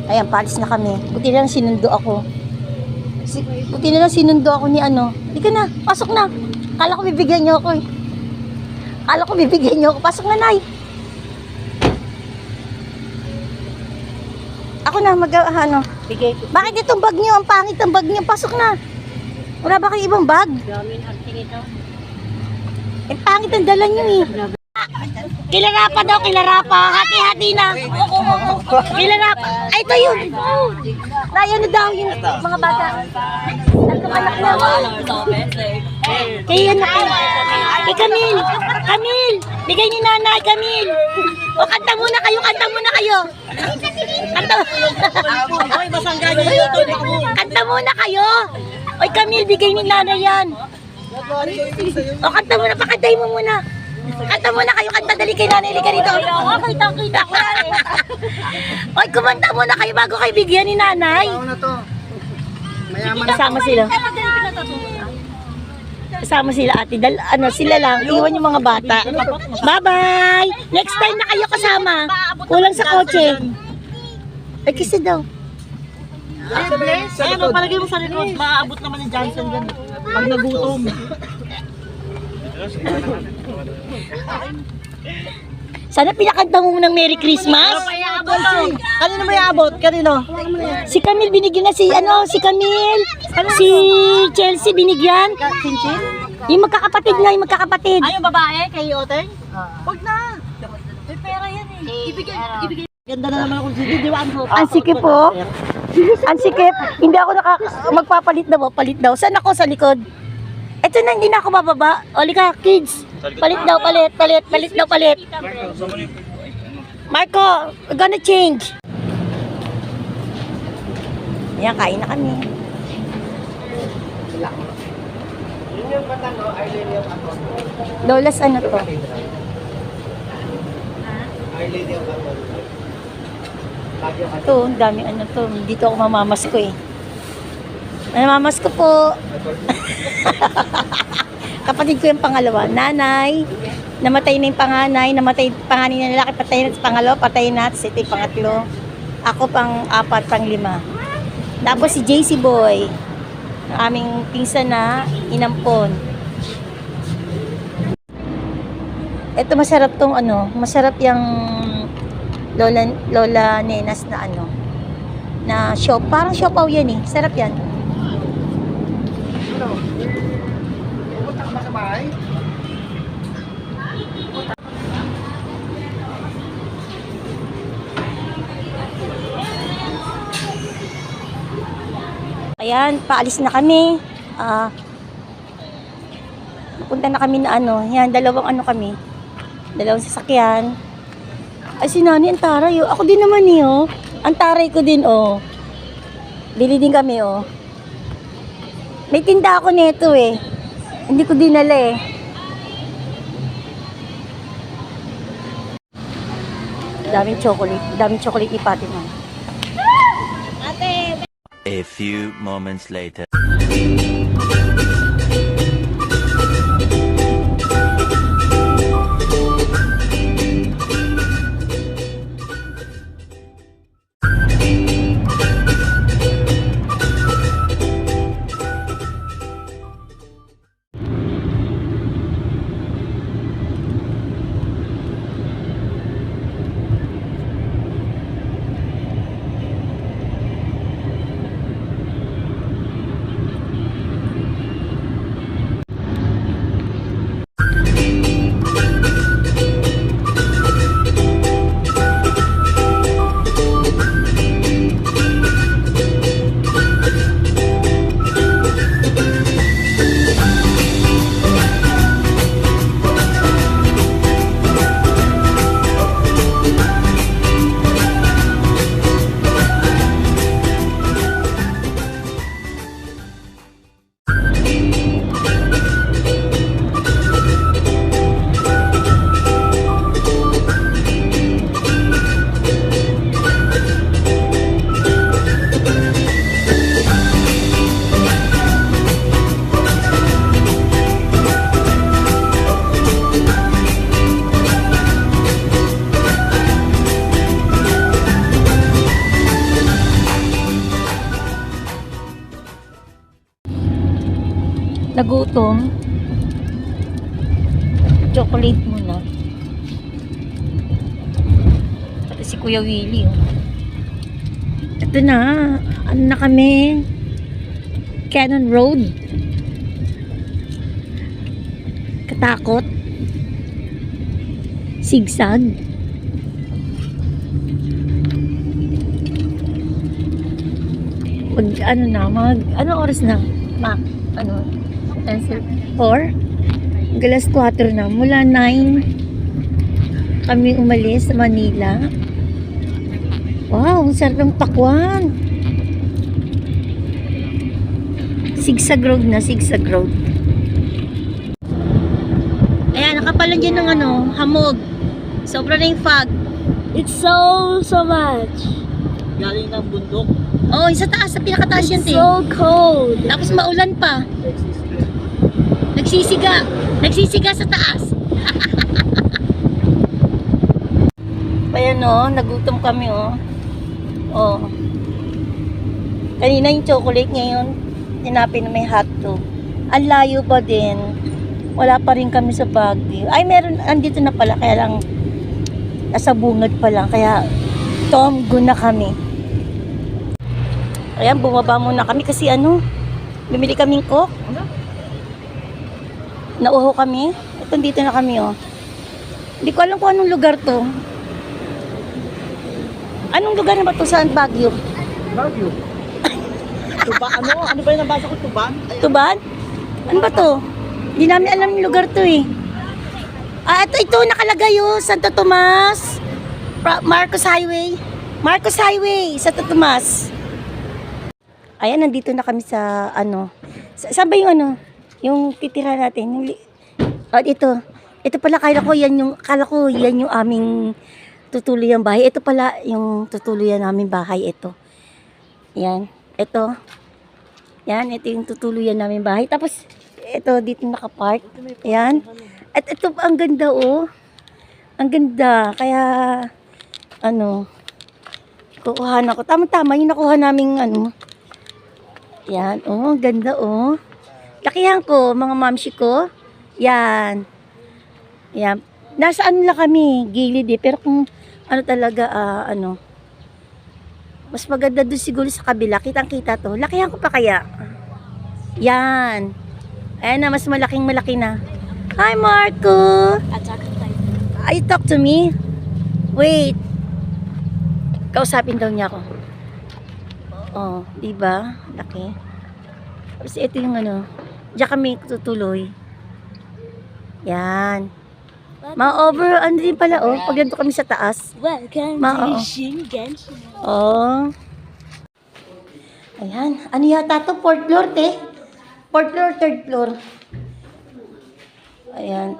Ayan, paalis na kami. Buti na lang sinundo ako. Buti na lang sinundo ako ni ano. Hindi ka na, pasok na. Kala ko bibigyan niyo ako eh. Kala ko bibigyan niyo ako. Pasok na, Nay. Ako na, ano. Bigay ko. Bakit itong bag niyo? Ang pangit ang bag niyo. Pasok na. Wala ba kayong ibang bag? Daming arting ito. Eh, pangit ang dala niyo eh. Kilarapa daw, kilarapa. Hati-hati na. Kilarapa. Ay, ito yun. Nay, ano daw yung mga bata? Tatlong anak na. Kaya anak ko. Kay Camille. Camille. Bigay ni nanay, Camille. O, kanta muna kayo, kanta muna kayo. Kanta. Kanta muna kayo. Oy, Camille, bigay ni nanay yan. O, kanta muna, pakantay mo muna. Kanta muna kayo, kanta dali kay nanay, lika rito. Kita ko. Oy, kumanta muna kayo bago kayo bigyan ni nanay. Kasama sila. Kasama sila ate. Ano, sila lang. Iwan yung mga bata. Bye-bye! Next time na kayo kasama. Kulang sa kotse. Ay, kisa daw. Ayan, palagay mo sa likod. Maaabot naman ni Johnson dyan. Pag nagutom. Sana pinakanta mo ng Merry Christmas. Kanino may abot? Kanino? Si Camille binigyan na si Camille. Si Chelsea binigyan. Chinchin? Yung magkakapatid na, yung magkakapatid. Ay, yung babae kay Oteng? Huwag na. May pera yan eh. Ibigay. Ganda na naman ako didiwaan ko. Ang sikip po. Ang sikip. Hindi ako magpapalit daw. Palit daw. Saan ako? Sa likod. Ito na, hindi na ako bababa. O, lika, kids. Palit daw, palit daw, palit. Marco, we're gonna change. Ayan, kain na kami. Lolas, ano to? Ito, ang dami ano to. Dito ako mamamasko eh. Mamamasko po. Kapatid ko yung pangalawa. Nanay. Namatay na yung panganay. Namatay panganay na lalaki. Patay na sa pangalawa. Patay na. Ito yung pangatlo. Ako pang apat, pang lima. Tapos si JC Boy. Aming pinsan na inampon. Ito masarap tong ano. Masarap yung Lola Nenas na ano. Na shop. Parang siopaw yan eh. Sarap yan. Pupunta ka ba sa bahay? Ayan, paalis na kami. Pupunta na kami na ano. Yan, dalawang ano kami. Dalawang sasakyan. Ay, si Nani, ang taray. Oh. Ako din naman eh, oh. Ang taray ko din, oh. Bili din kami, oh. May tinda ako nito, eh. Hindi ko dinala, eh. Daming chocolate ni Fatima. A few moments later. nagutom. Chocolate muna. Pati si Kuya Willie. Oh. Ito na. Ano na kami? Cannon Road. Katakot. Sigsag. Ano oras na? Ano? 4? Galas 4 na. Mula 9 kami umalis sa Manila. Wow, ang sarap ng pakwan. Sigsag road na, sigsag road. Ayan, nakapalan dyan ng hamog. Sobra na yung fog. It's so much. Galing ng bundok. Oh, yung sa taas, sa pinakataas yan, It's so cold. Tapos maulan pa. Nagsisiga. Nagsisiga sa taas. Ayan nagutom kami Oh. Kanina yung chocolate, ngayon hinapin na may hotdog. Ang layo pa din. Wala pa rin kami sa Baguio. Ay, meron, andito na pala, kaya lang nasa bungad pa lang, kaya tomgo na kami. Ayan, bumaba muna kami kasi bumili kaming coke. Nauho kami. Ito, dito na kami Hindi ko alam kung anong lugar to. Anong lugar na ba to sa Baguio? Baguio. Tuba, ano ba yung nabasa ko? Tuban? Tuban? Ano ba to? Hindi namin alam yung lugar to eh. Ito nakalagay Santo Tomas. Marcos Highway. Marcos Highway, Santo Tomas. Ayan, nandito na kami sa saan ba yung yung titira natin? Dito. Ito pala, akala ko yan yung aming tutuluyan bahay. Ito pala yung tutuluyan namin bahay. Ito. Yan. Ito. Yan, ito yung tutuluyan namin bahay. Tapos, ito dito nakapark. Yan. At ito, ang ganda Ang ganda. Kaya, kukuha ko. Tama-tama yung nakuha naming Yan, ang ganda Lakihan ko, mga mamsi ko. Yan. Yan. Nasaan lang kami, gilid pero kung talaga, mas maganda doon siguro sa kabila. Kitang-kita to. Lakihan ko pa kaya. Yan. Ayan na, mas malaki na. Hi, Marco! You talk to me? Wait. Kausapin daw niya ako. Oh, diba? Laki. Tapos ito yung diyan kami tutuloy. Yan. Ma-over, din pala pag ganito kami sa taas. Welcome to Shingan. Ayan. Ano yata to? 4th floor, te? 4th floor, 3rd floor. Ayan,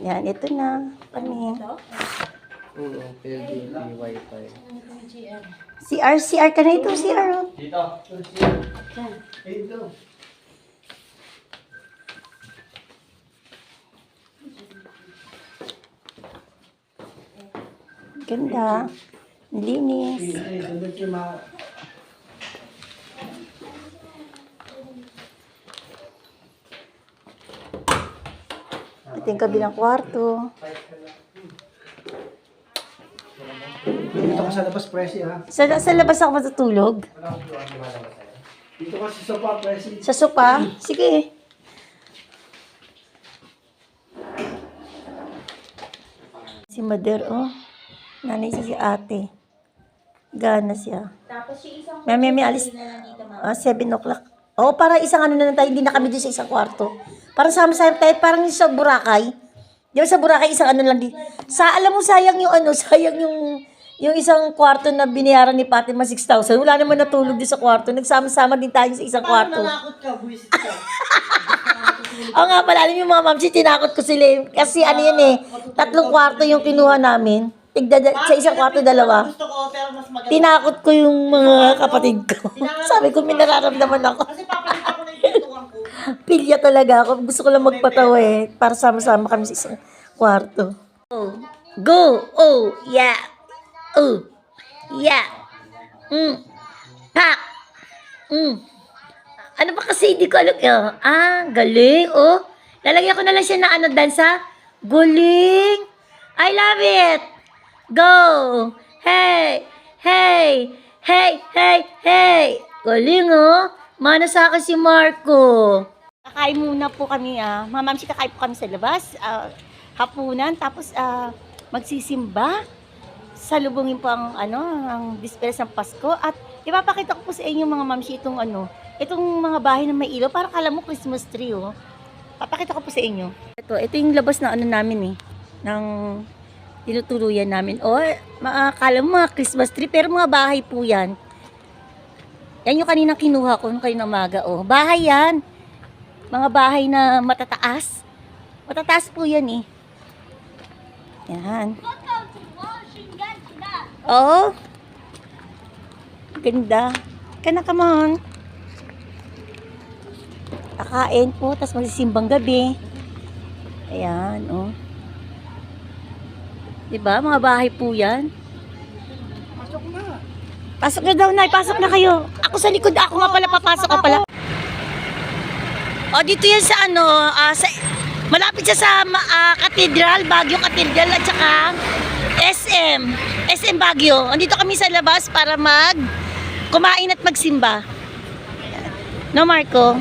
Yan, ito na. Kami. Wi-Fi. CR ka na ito, CR. Dito. Dito. Ganda. Linis. Ito yung kabilang kwarto. Dito ka sa labas, Presi, ha? Sa labas ako matutulog. Dito ka sa sofa, Presi. Sa sopa? Sige. Si Mother, nanay siya si ate. Gana siya. May alis. 7 o'clock. Para isang na lang tayo, hindi na kami doon sa isang kwarto. Para sama-sama tayo, parang sa Boracay. Di ba sa Boracay, isang lang din. Alam mo, sayang yung isang kwarto na binayaran ni Fatima 6,000. Wala naman natulog din sa kwarto. Nagsama-sama din tayo sa isang kwarto. Paano nanakot ka, buwisit ka? Nga pala, alam yung mga mamsi, tinakot ko sila. Kasi yan 3 kwarto yung kinuha namin. Sa isang kwarto, 2. Gusto ko, pero mas maganda. Tinakot ko yung mga kapatid ko. Sabi ko, may nararamdaman ako. Kasi papalit ako ng pintuan ko. Pilya talaga ako. Gusto ko lang magpatawa para sama-sama kami sa isang kwarto. Go! Yeah! Yeah! Pak! Ano ba kasi hindi ko alam. Galing. Oh, lalagyan ko na lang siya na ano, dansa. Galing. I love it. Go. Hey. Hey. Hey. Hey. Hey. Galing, oh. Mana sa akin si Marco. Kakain muna po kami, Mamamsi, kakain po kami sa labas. Hapunan. Tapos, magsisimba. Salubungin po ang disperas ng Pasko. At ipapakita ko po sa inyo mga mamsi itong mga bahay na may ilaw. Para kala mo Christmas tree, oh. Papakita ko po sa inyo. Ito yung labas na namin, ng tinutuluyan namin. O, kala mo mga Christmas tree, pero mga bahay po yan. Yan yung kaninang kinuha ko, nung kaninang umaga, oh. Bahay yan. Mga bahay na matataas. Matataas po yan, eh. Yan. Oo. Ganda. Come on. Kakain po, tapos magsisimbang gabi. Ayan, oh. Diba? Mga bahay po yan. Pasok na. Pasok na daw, Nay. Pasok na kayo. Ako sa likod. Ako nga pala, papasok ka pala. O, dito yan sa malapit siya sa Cathedral, Baguio Cathedral, at saka SM Baguio. Andito kami sa labas para kumain at magsimba. No, Marco?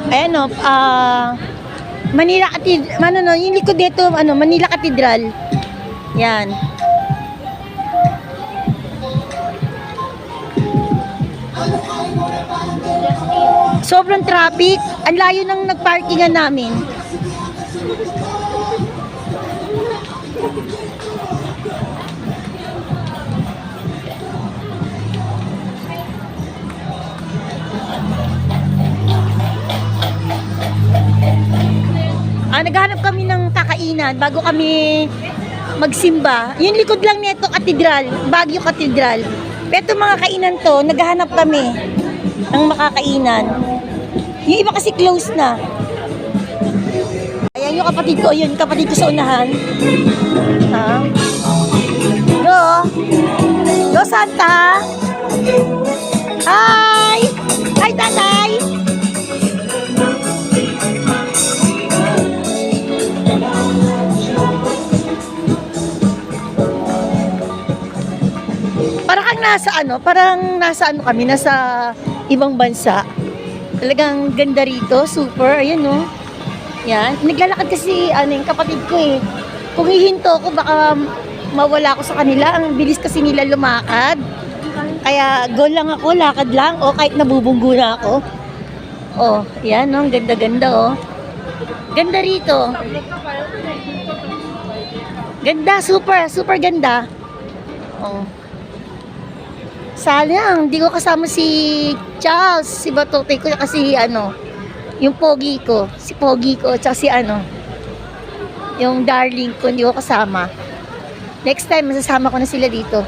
Ayan, no, Manila Cathedral, yung likod dito, Manila Cathedral. Yan. Sobrang traffic. Ang layo ng nagparkingan namin. Naghanap kami ng kakainan bago kami magsimba. Yung likod lang nito, Cathedral, Baguio Cathedral. Pero mga kainan to, naghahanap kami ng makakainan. Yung iba kasi close na. Ayan yung kapatid ko, yun, kapatid ko sa unahan. Go! Go, Santa! Hi! Hi, tatay! Parang nasa kami, nasa ibang bansa. Talagang ganda rito, super, ayan, no. Yan, naglalakad kasi yung kapatid ko, eh. Kung hihinto ako, baka mawala ako sa kanila. Ang bilis kasi nila lumakad. Kaya go lang ako, lakad lang, o kahit nabubunggo na ako. Oh, yan, no, ang ganda-ganda, oh. Ganda rito. Ganda, super ganda. Oh. Sayang, hindi ko kasama si Charles, si Batote ko, kasi yung pogi ko, tsaka si yung darling ko, hindi ko kasama. Next time, masasama ko na sila dito.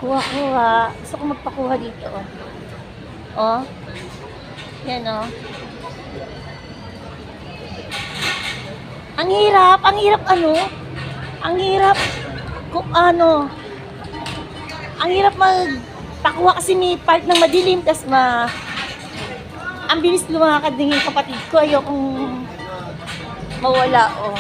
Kuha. Gusto ko magpakuha dito, oh. Oh. Yan, oh. Ang hirap ang hirap magpakuha kasi may part ng madilim, tas ang bilis lumakad ng kapatid ko, ayokong mawala, oh.